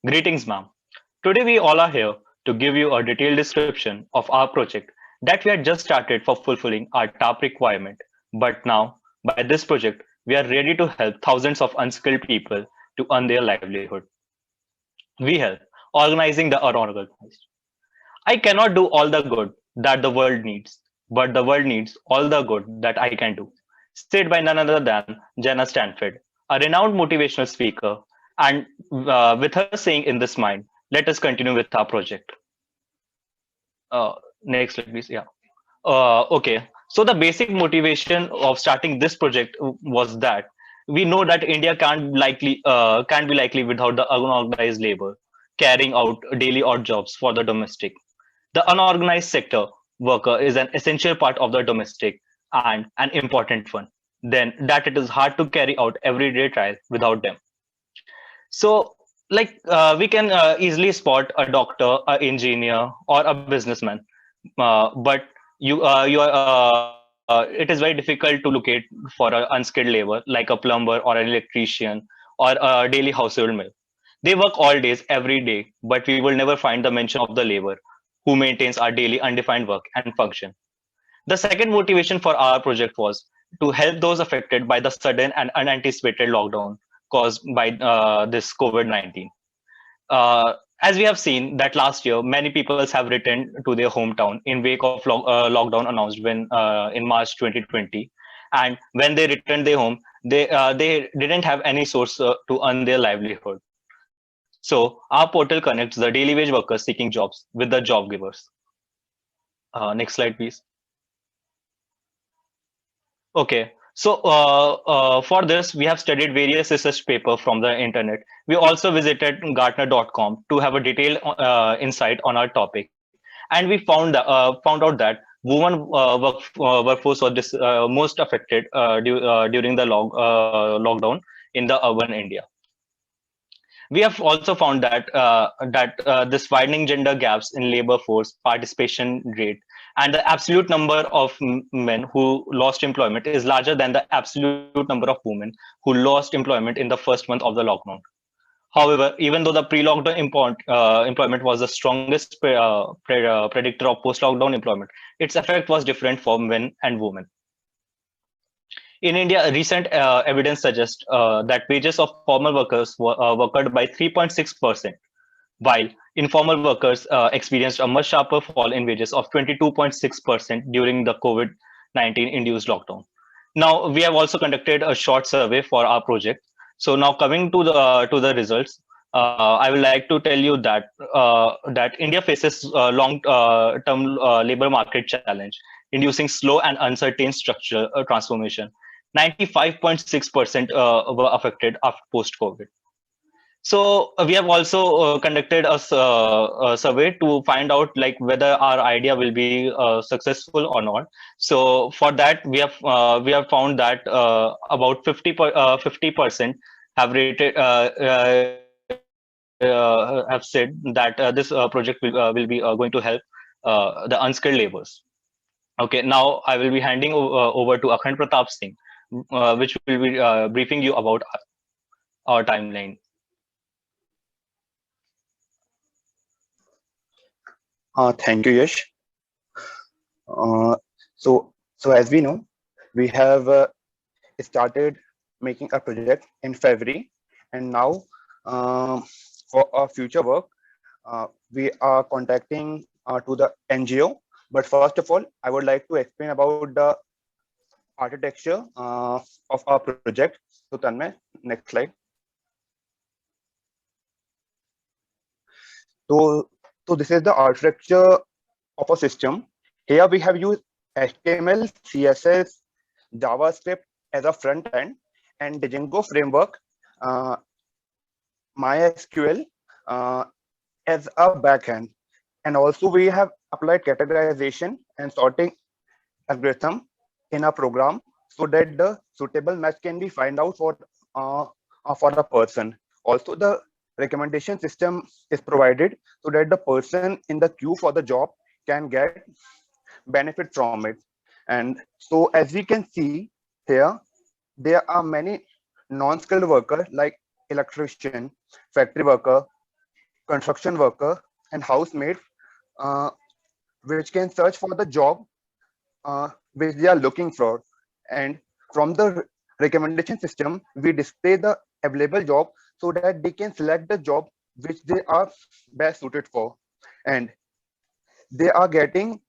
Greetings, ma'am. Today we all are here to give you a detailed description of our project that we had just started for fulfilling our top requirement. But now, by this project, we are ready to help thousands of unskilled people to earn their livelihood. We help organizing the unorganized. I cannot do all the good that the world needs, but the world needs all the good that I can do. Said by none other than Jenna Stanford, a renowned motivational speaker. And with her saying in this mind, let us continue with our project. Uh, Next, please. Yeah. Okay. So the basic motivation of starting this project was that we know that India can't be likely without the unorganized labor carrying out daily odd jobs for the domestic. The unorganized sector worker is an essential part of the domestic and an important one. Then that it is hard to carry out everyday trial without them. So, we can easily spot a doctor, an engineer, or a businessman, but it is very difficult to locate for an unskilled labor like a plumber or an electrician or a daily household male. They work all days, every day, but we will never find the mention of the labor who maintains our daily undefined work and function. The second motivation for our project was to help those affected by the sudden and unanticipated lockdown caused by this COVID-19. As we have seen that last year, many people have returned to their hometown in wake of lockdown announced in March 2020. And when they returned their home, they didn't have any source to earn their livelihood. So our portal connects the daily wage workers seeking jobs with the job givers. Next slide, please. Okay. So for this, we have studied various research papers from the internet. We also visited Gartner.com to have a detailed insight on our topic, and we found out that women workforce was most affected during the lockdown in the urban India. We have also found that this widening gender gaps in labor force participation rate and the absolute number of men who lost employment is larger than the absolute number of women who lost employment in the first month of the lockdown. However, even though the pre-lockdown employment was the strongest predictor of post-lockdown employment, its effect was different for men and women. In India, recent evidence suggests that wages of formal workers worked by 3.6%, while informal workers experienced a much sharper fall in wages of 22.6% during the COVID-19 induced lockdown. Now, we have also conducted a short survey for our project. So now coming to the results, I would like to tell you that India faces long-term labor market challenge, inducing slow and uncertain structural transformation. 95.6% were affected after post-COVID. So we have also conducted a survey to find out like whether our idea will be successful or not. So for that, we have found that about 50% have rated have said that this project will be going to help the unskilled laborers. Okay, now I will be handing over to Akhand Pratap Singh, which will be briefing you about our timeline. Thank you, Yash. Uh, so as we know, we have started making a project in February, and now for our future work, we are contacting to the NGO. But first of all, I would like to explain about the architecture of our project. So Tanmay, next slide. So this is the architecture of a system. Here we have used HTML, CSS, JavaScript as a front end, and Django framework, uh, MySQL as a back end. And also we have applied categorization and sorting algorithm in a program so that the suitable match can be find out for the person. Also, the recommendation system is provided so that the person in the queue for the job can get benefit from it. And so as we can see here, there are many non-skilled workers like electrician, factory worker, construction worker, and housemaid, uh, which can search for the job which they are looking for. And from the recommendation system, we display the available job so that they can select the job which they are best suited for. And they are getting,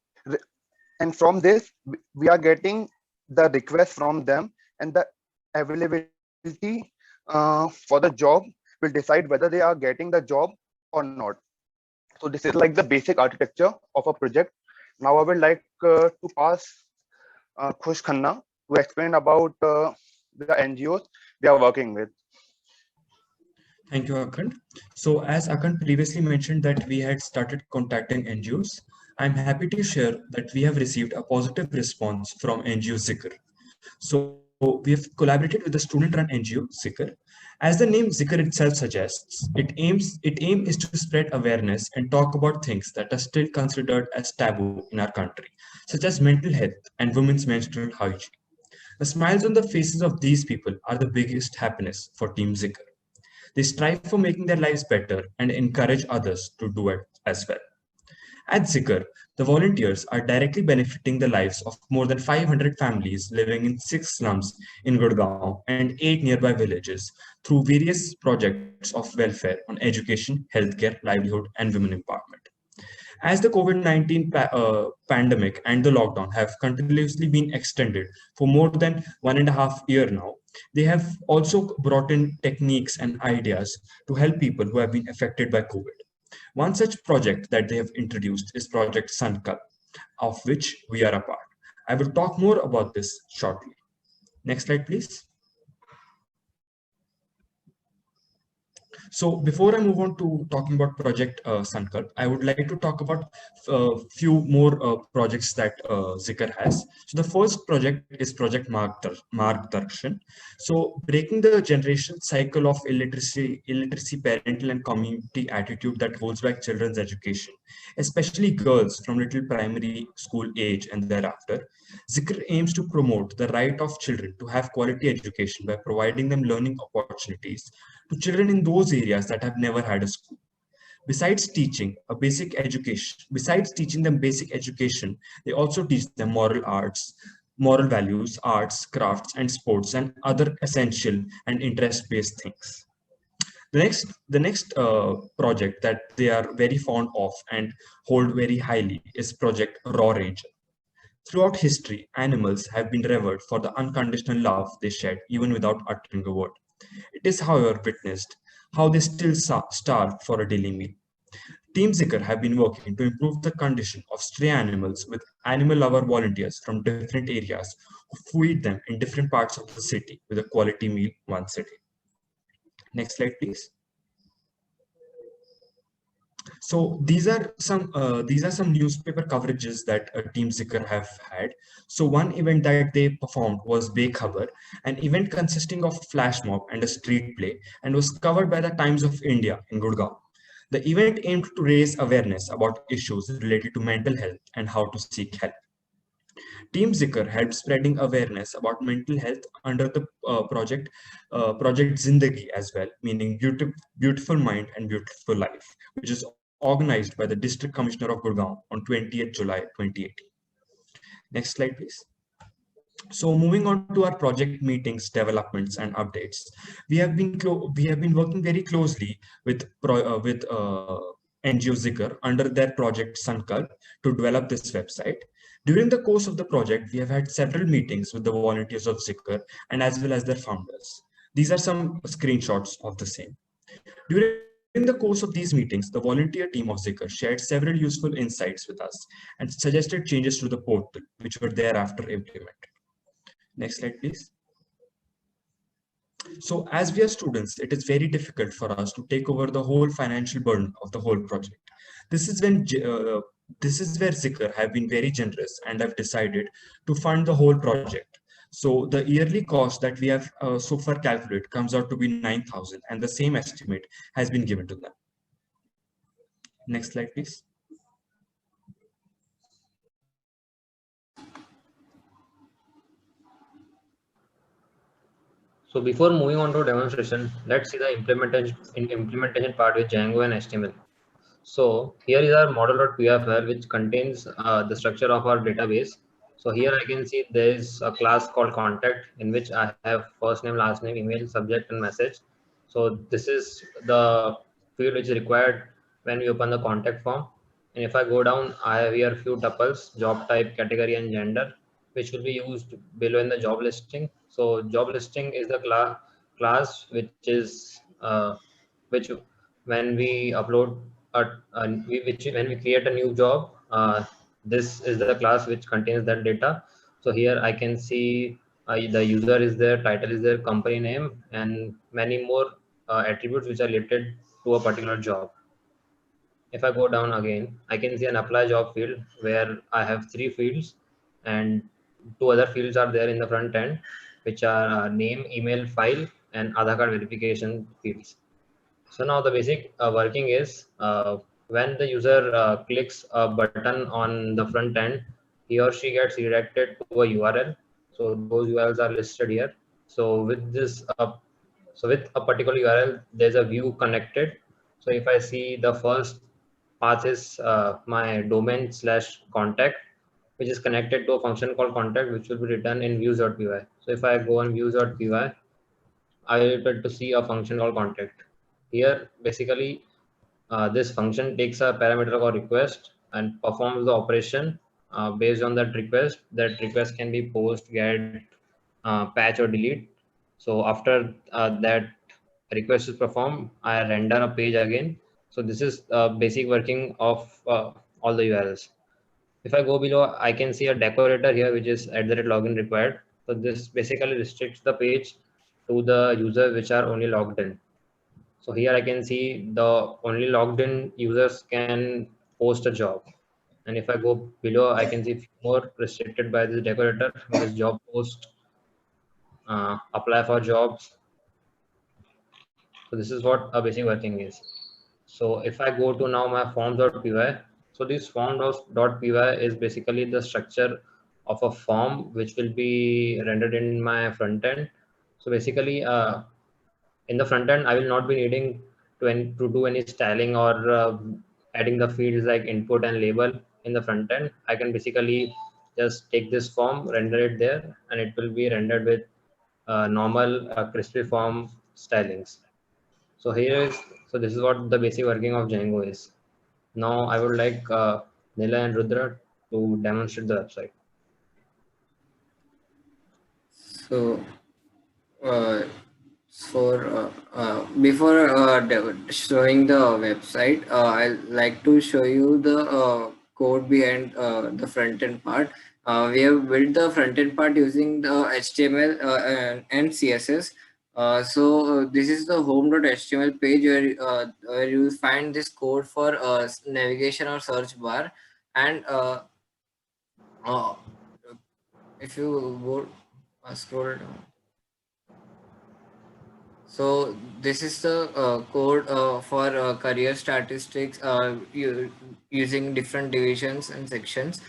and from this, we are getting the request from them, and the availability for the job will decide whether they are getting the job or not. So this is like the basic architecture of a project. Now I would like to pass Khush Khanna to explain about the NGOs we are working with. Thank you, Akhand. So as Akhand previously mentioned that we had started contacting NGOs, I'm happy to share that we have received a positive response from NGO Zikr. So we have collaborated with the student-run NGO Zikr. As the name Zikr itself suggests, its aim is to spread awareness and talk about things that are still considered as taboo in our country, such as mental health and women's menstrual hygiene. The smiles on the faces of these people are the biggest happiness for Team Zikr. They strive for making their lives better and encourage others to do it as well. At Zikr, the volunteers are directly benefiting the lives of more than 500 families living in 6 slums in Gurgaon and 8 nearby villages through various projects of welfare on education, healthcare, livelihood, and women empowerment. As the COVID-19 pandemic and the lockdown have continuously been extended for more than 1.5 years now, they have also brought in techniques and ideas to help people who have been affected by COVID. One such project that they have introduced is Project Sankalp, of which we are a part. I will talk more about this shortly. Next slide, please. So before I move on to talking about Project Sankalp, I would like to talk about a few more projects that Zikr has. So the first project is Project Margdarshan. So breaking the generation cycle of illiteracy, parental and community attitude that holds back children's education, especially girls from little primary school age and thereafter. Zikr aims to promote the right of children to have quality education by providing them learning opportunities to children in those areas that have never had a school. Besides teaching them basic education, they also teach them moral values, arts, crafts, and sports, and other essential and interest-based things. The next project that they are very fond of and hold very highly is Project Raw Ranger. Throughout history, animals have been revered for the unconditional love they shed even without uttering a word. It is, however, witnessed how they still starve for a daily meal. Team Zikr have been working to improve the condition of stray animals with animal lover volunteers from different areas who feed them in different parts of the city with a quality meal once a day. Next slide, please. So these are some newspaper coverages that Team Zikr have had. So one event that they performed was Bake Khabar, an event consisting of flash mob and a street play, and was covered by the Times of India in Gurgaon. The event aimed to raise awareness about issues related to mental health and how to seek help. Team Zikr helped spreading awareness about mental health under the project Zindagi as well, meaning beautiful mind and beautiful life, which is organized by the District Commissioner of Gurgaon on 20th July 2018. Next slide, please. So moving on to our project meetings, developments, and updates, we have been working very closely with NGO Zikr under their project Sankalp to develop this website. During the course of the project, we have had several meetings with the volunteers of Zikr and as well as their founders. These are some screenshots of the same. During the course of these meetings, the volunteer team of Zikr shared several useful insights with us and suggested changes to the portal, which were thereafter implemented. Next slide, please. So as we are students, it is very difficult for us to take over the whole financial burden of the whole project. This is where Zikr have been very generous and have decided to fund the whole project. So the yearly cost that we have so far calculated comes out to be 9,000, and the same estimate has been given to them. Next slide, please. So before moving on to demonstration, let's see the implementation part with Django and HTML. So here is our model.py file which contains the structure of our database. So here I can see there is a class called contact in which I have first name, last name, email, subject, and message. So this is the field which is required when we open the contact form. And if I go down, I have here few tuples, job type, category, and gender, which will be used below in the job listing. So job listing is the class which is which when we upload when we create a new job, this is the class which contains that data. So here I can see the user is there, title is there, company name, and many more attributes which are related to a particular job. If I go down again, I can see an apply job field where I have 3 fields, and 2 other fields are there in the front end, which are name, email, file, and Aadhaar card verification fields. So now the basic working is when the user clicks a button on the front end, he or she gets redirected to a URL. So those URLs are listed here. So with this, so with a particular URL, there's a view connected. So if I see the first path is my domain/contact, which is connected to a function called contact, which will be written in views.py. So if I go on views.py, I will be able to see a function called contact. Here, basically, this function takes a parameter called request and performs the operation based on that request. That request can be post, get, patch, or delete. So after that request is performed, I render a page again. So this is basic working of all the URLs. If I go below, I can see a decorator here, which is @login required. So this basically restricts the page to the users which are only logged in. So here I can see the only logged in users can post a job. And if I go below, I can see few more restricted by this decorator, which is job post, apply for jobs. So this is what a basic working is. So if I go to now my forms.py, so this forms.py is basically the structure of a form which will be rendered in my front end. So basically, in the front end, I will not be needing to do any styling or adding the fields like input and label in the front end. I can basically just take this form, render it there, and it will be rendered with normal crispy form stylings. So this is what the basic working of Django is. Now I would like Nila and Rudra to demonstrate the website. So, before showing the website, I'd like to show you the code behind the front end part. We have built the front end part using the HTML and CSS. So this is the home.html page where you will find this code for navigation or search bar, and if you go scroll down. So this is the code for career statistics using different divisions and sections.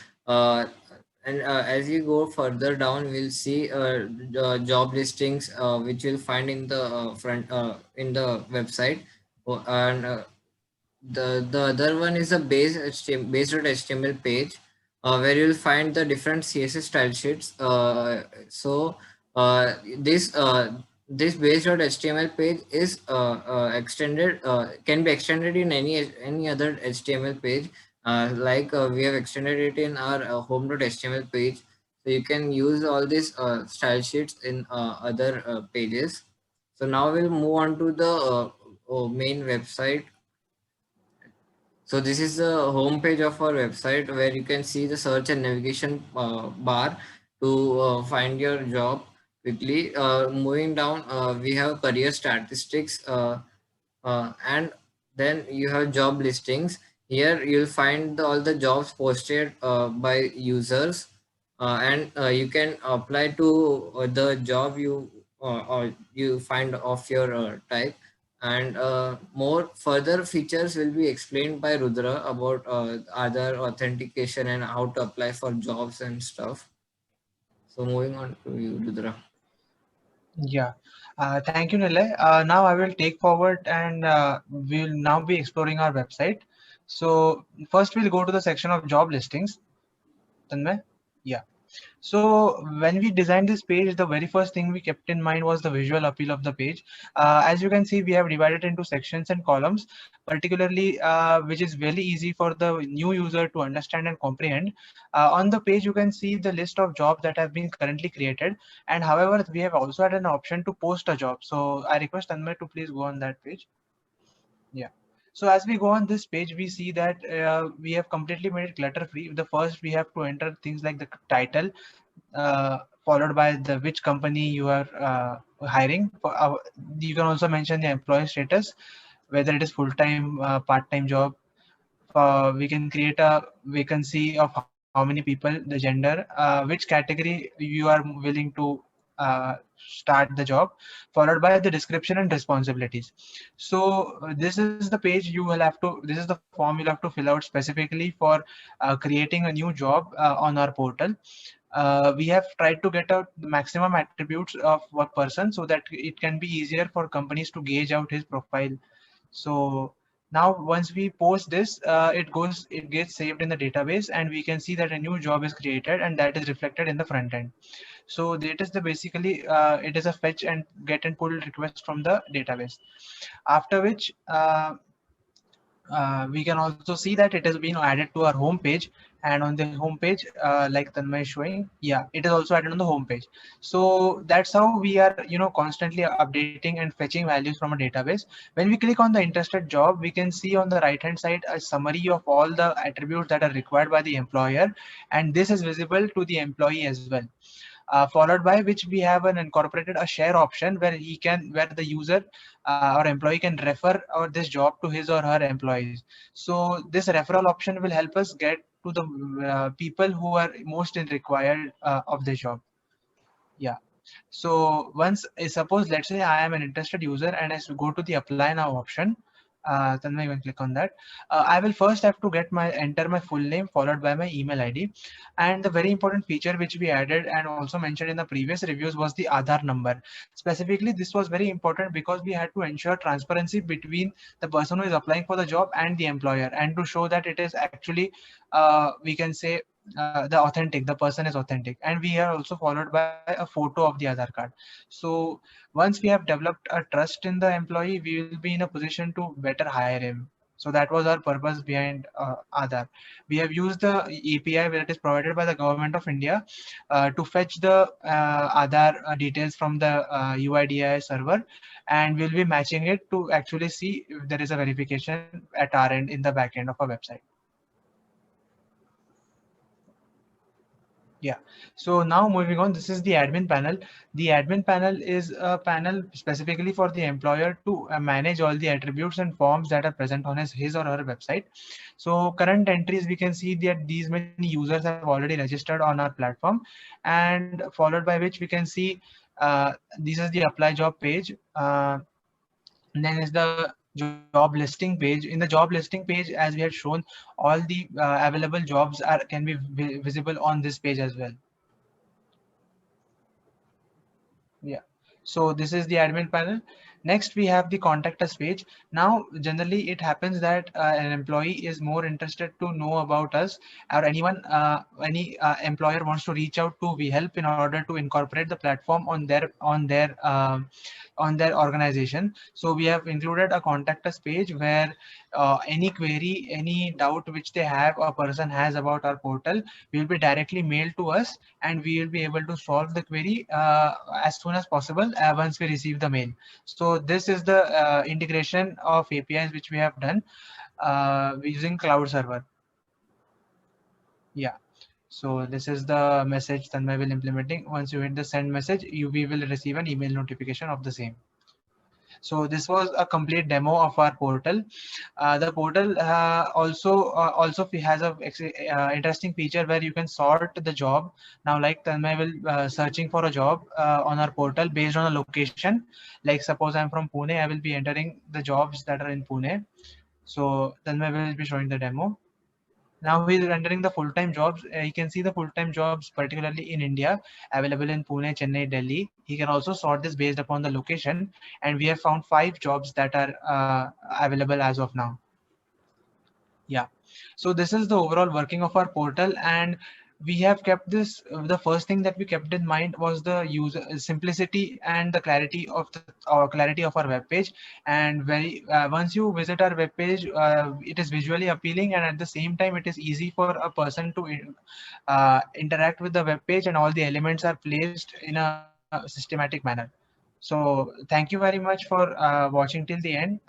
And as you go further down, we'll see the job listings which you'll find in the front in the website. And the other one is a base.html page where you'll find the different CSS style sheets. So this base.html page is extended, can be extended in any other HTML page. We have extended it in our home.html page. So you can use all these style sheets in other pages. So now we'll move on to the main website. So this is the home page of our website where you can see the search and navigation bar to find your job quickly. Moving down, we have career statistics, and then you have job listings. Here you'll find all the jobs posted by users, and you can apply to the job or you find of your type. And more further features will be explained by Rudra about other authentication and how to apply for jobs and stuff. So moving on to you, Rudra. Yeah, thank you, Nilay. Now I will take forward and we'll now be exploring our website. So first we'll go to the section of job listings. Tanmay? Yeah. So when we designed this page, the very first thing we kept in mind was the visual appeal of the page. As you can see, we have divided into sections and columns, particularly which is very easy for the new user to understand and comprehend. On the page, you can see the list of jobs that have been currently created. And however, we have also had an option to post a job. So I request Tanmay to please go on that page. Yeah. So as we go on this page, we see that we have completely made it clutter free. The first we have to enter things like the title, followed by the which company you are hiring. You can also mention the employee status, whether it is full-time, part-time job. We can create a vacancy of how many people, the gender, which category you are willing to start the job, followed by the description and responsibilities. So this is the page you will have to, this is the form you'll have to fill out specifically for creating a new job on our portal. We have tried to get out the maximum attributes of one person so that it can be easier for companies to gauge out his profile. So now once we post this, it gets saved in the database, and we can see that a new job is created, and that is reflected in the front end. So that is the basically it is a fetch and get and pull request from the database. After which we can also see that it has been added to our home page, and on the home page, like Tanmay is showing, yeah, it is also added on the home page. So that's how we are, constantly updating and fetching values from a database. When we click on the interested job, we can see on the right hand side a summary of all the attributes that are required by the employer, and this is visible to the employee as well. Followed by which we have an incorporated a share option where where the user or employee can refer this job to his or her employees. So this referral option will help us get to the people who are most in required of the job. Yeah. So once, suppose, let's say I am an interested user and I go to the apply now option. Then I will click on that. I will first have to enter my full name followed by my email ID. And the very important feature which we added and also mentioned in the previous reviews was the Aadhaar number. Specifically, this was very important because we had to ensure transparency between the person who is applying for the job and the employer, and to show that it is actually, we can say, the person is authentic. And we are also followed by a photo of the Aadhaar card. So once we have developed a trust in the employee, we will be in a position to better hire him. So that was our purpose behind Aadhaar. We have used the API that is provided by the government of India to fetch the Aadhaar details from the UIDAI server, and we'll be matching it to actually see if there is a verification at our end in the backend of our website. Yeah. So now moving on, this is the admin panel. The admin panel is a panel specifically for the employer to manage all the attributes and forms that are present on his or her website. So current entries, we can see that these many users have already registered on our platform, and followed by which we can see this is the apply job page. Then is the job listing page. In the job listing page, as we had shown, all the available jobs can be visible on this page as well. Yeah. So this is the admin panel. Next, we have the contact us page. Now, generally, it happens that an employee is more interested to know about us, or any employer wants to reach out to. We help in order to incorporate the platform on their organization. So we have included a contact us page where any query, any doubt which they have, a person has about our portal, will be directly mailed to us, and we will be able to solve the query as soon as possible once we receive the mail. So this is the integration of APIs which we have done using cloud server. Yeah. So this is the message Tanmay will implementing. Once you hit the send message, we will receive an email notification of the same. So this was a complete demo of our portal. The portal also has a interesting feature where you can sort the job. Now, like Tanmay will searching for a job on our portal based on a location. Like suppose I'm from Pune, I will be entering the jobs that are in Pune. So Tanmay will be showing the demo. Now he's rendering the full-time jobs. You can see the full-time jobs, particularly in India, available in Pune, Chennai, Delhi. He can also sort this based upon the location, and we have found 5 jobs that are available as of now. Yeah. So this is the overall working of our portal, and we have kept this. The first thing that we kept in mind was the user simplicity and the clarity of our web page. And once you visit our web page, it is visually appealing, and at the same time, it is easy for a person to interact with the web page, and all the elements are placed in a systematic manner. So thank you very much for watching till the end.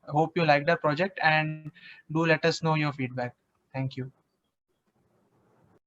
Hope you liked our project, and do let us know your feedback. Thank you.